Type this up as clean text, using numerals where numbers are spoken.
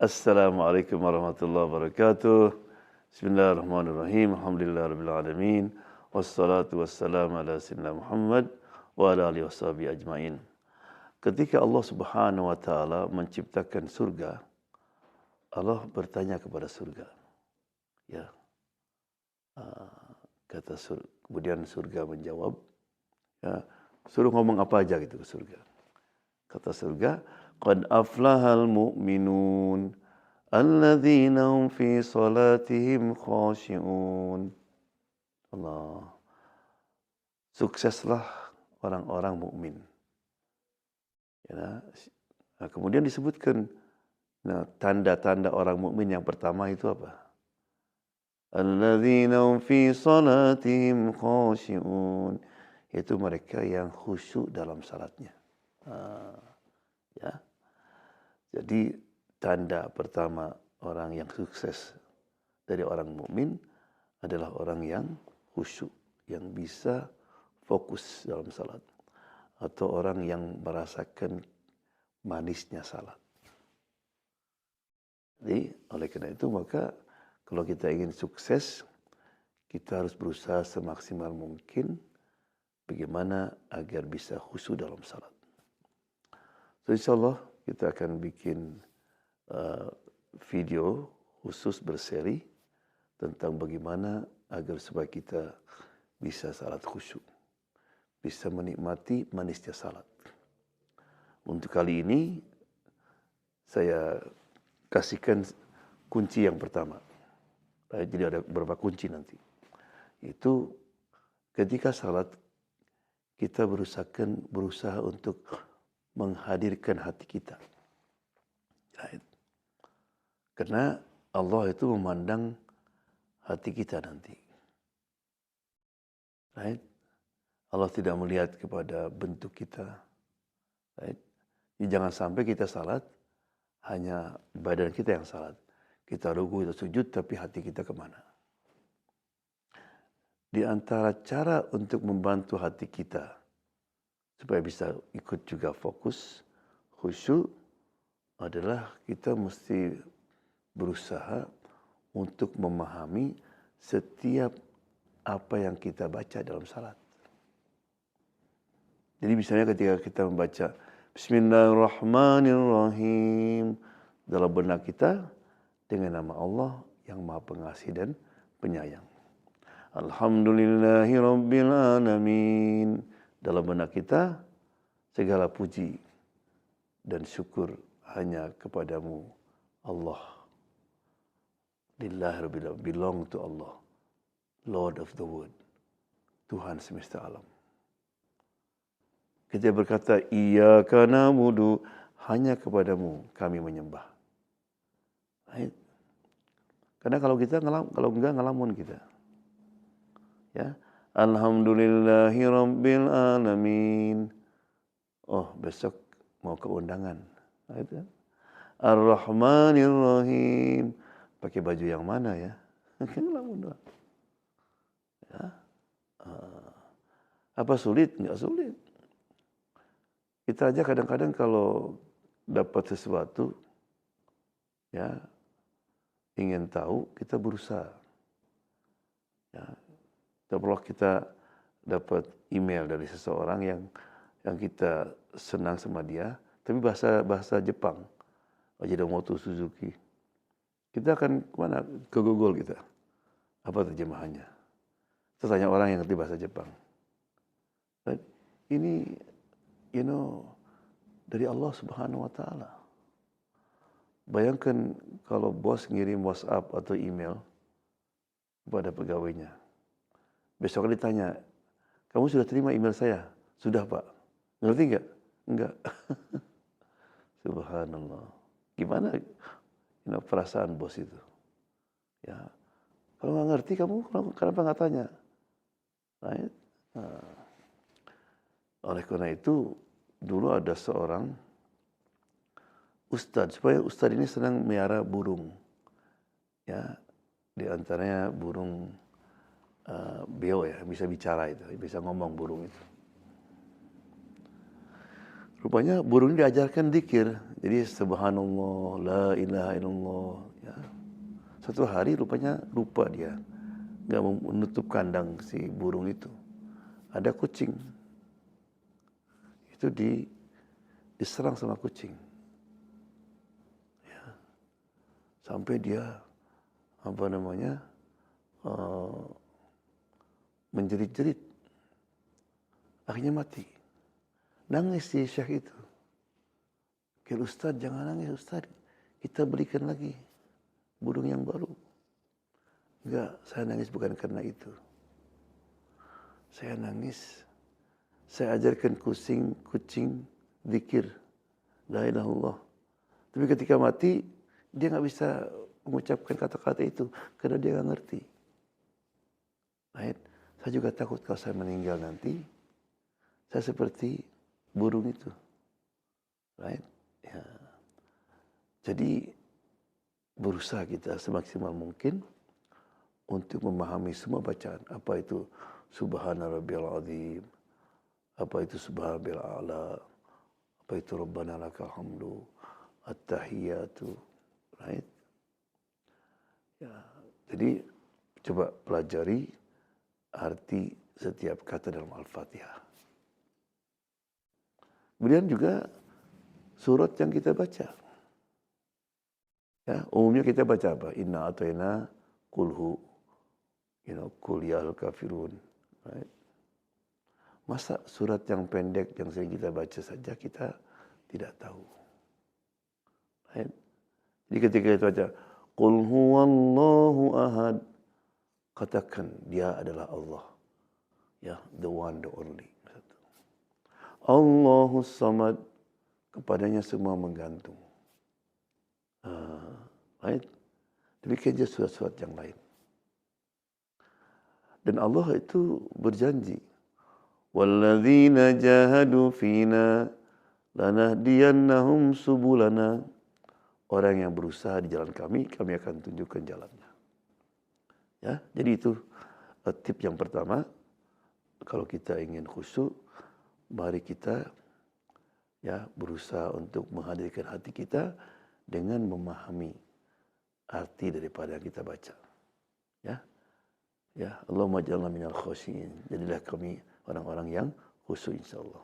Assalamualaikum warahmatullahi wabarakatuh. Bismillahirrahmanirrahim. Alhamdulillahirabbil alamin. Wassalatu wassalamu ala sayyidina Muhammad wa ala alihi washabihi ajmain. Ketika Allah Subhanahu wa taala menciptakan surga, Allah bertanya kepada surga. Ya. Kemudian surga menjawab, ya, suruh ngomong apa aja gitu ke surga. Kata surga, qad aflahal mu'minun alladzina hum fi salatihim khashi'un. Allah. Sukseslah orang-orang mukmin. Ya. Nah, kemudian disebutkan tanda-tanda orang mukmin yang pertama itu apa? Alladzina hum fi salatihim khashi'un. Itu mereka yang khusyuk dalam salatnya. Ya. Jadi tanda pertama orang yang sukses dari orang mukmin adalah orang yang khusyuk, yang bisa fokus dalam salat, atau orang yang merasakan manisnya salat. Jadi oleh karena itu maka kalau kita ingin sukses, kita harus berusaha semaksimal mungkin bagaimana agar bisa khusyuk dalam salat. So, insyaallah kita akan bikin video khusus berseri tentang bagaimana agar supaya kita bisa salat khusyuk, bisa menikmati manisnya salat. Untuk kali ini saya kasihkan kunci yang pertama. Jadi ada beberapa kunci nanti. Itu ketika salat kita berusaha untuk menghadirkan hati kita. Right. Karena Allah itu memandang hati kita nanti. Right. Allah tidak melihat kepada bentuk kita. Right. Jadi jangan sampai kita salat hanya badan kita yang salat. Kita ruku, kita sujud, tapi hati kita kemana? Di antara cara untuk membantu hati kita supaya bisa ikut juga fokus, khusyuk, adalah kita mesti berusaha untuk memahami setiap apa yang kita baca dalam salat. Jadi misalnya ketika kita membaca Bismillahirrahmanirrahim, dalam benak kita dengan nama Allah yang Maha Pengasih dan Penyayang. Alhamdulillahirabbil alamin. Dalam benak kita, segala puji dan syukur hanya kepadamu, Allah. Lillahi rabbil alamin, belong to Allah, Lord of the world, Tuhan semesta alam. Kita berkata, iyyaka na'budu, hanya kepadamu kami menyembah. Right? Karena kalau enggak ngelamun kita. Ya. Alhamdulillahi rabbil alamin. Oh, besok mau ke undangan. Gitu. Ar-Rahmanir Rahim. Pakai baju yang mana ya? Ngelamun doang. Ya. Apa sulit? Enggak sulit. Kita aja kadang-kadang kalau dapat sesuatu, ya, ingin tahu, kita berusaha. Ya. Kalau kita dapat email dari seseorang yang kita senang sama dia, tapi bahasa Jepang, Ajinomoto Suzuki, kita akan kemana? Ke Google kita, apa terjemahannya? Terus tanya orang yang ngerti bahasa Jepang. Ini, dari Allah Subhanahu Wa Taala. Bayangkan kalau bos ngirim WhatsApp atau email kepada pegawainya. Besok ditanya, kamu sudah terima email saya? Sudah, Pak. Ngerti enggak? Enggak. Subhanallah. Gimana perasaan bos itu? Ya. Kalau nggak ngerti, kamu kenapa nggak tanya? Right? Oleh karena itu, dulu ada seorang ustadz. Supaya ustadz ini senang melihara burung. Ya, di antaranya burung beo, ya, bisa bicara itu, bisa ngomong burung itu. Rupanya burung ini diajarkan dzikir. Jadi subhanallah, la ilaha illallah. Ya. Satu hari rupanya lupa dia, nggak menutup kandang si burung itu. Ada kucing, itu diserang sama kucing. Ya. Sampai dia uh, menjerit-jerit, akhirnya mati. Nangis si syekh itu. Kira Ustaz, jangan nangis Ustaz, kita belikan lagi burung yang baru. Enggak, saya nangis bukan karena itu. Saya nangis, saya ajarkan kucing zikir, la ilaha illallah. Tapi ketika mati, dia nggak bisa mengucapkan kata-kata itu karena dia nggak ngerti. Right? Saya juga takut kalau saya meninggal nanti, saya seperti burung itu. Right? Ya. Jadi berusaha kita semaksimal mungkin untuk memahami semua bacaan. Apa itu Subhana Rabbiyal Azim, apa itu Subhana Rabbiyal A'la, apa itu Rabbana Lakal Hamdu, At-Tahiyatu, right? Ya, jadi coba pelajari arti setiap kata dalam Al-Fatihah. Kemudian juga surat yang kita baca. Ya, umumnya kita baca apa? Inna atayna kulhu, kul ya al-kafirun. Right? Masa surat yang pendek yang sering kita baca saja kita tidak tahu. Right? Jadi ketika kita baca qul huwallahu ahad, katakan dia adalah Allah. Ya, the one, the only. Allahus samad, kepadanya semua menggantung. Right? Demikian juga surat-surat yang lain. Dan Allah itu berjanji, walladzina jahadu fina lanahdiyannahum subulana. Orang yang berusaha di jalan kami akan tunjukkan jalannya. Ya, jadi itu tip yang pertama. Kalau kita ingin khusyuk, mari kita ya berusaha untuk menghadirkan hati kita dengan memahami arti daripada yang kita baca. Ya. Ya, Allahumma ja'alna minal khusyin. Jadilah kami orang-orang yang khusyuk insyaallah.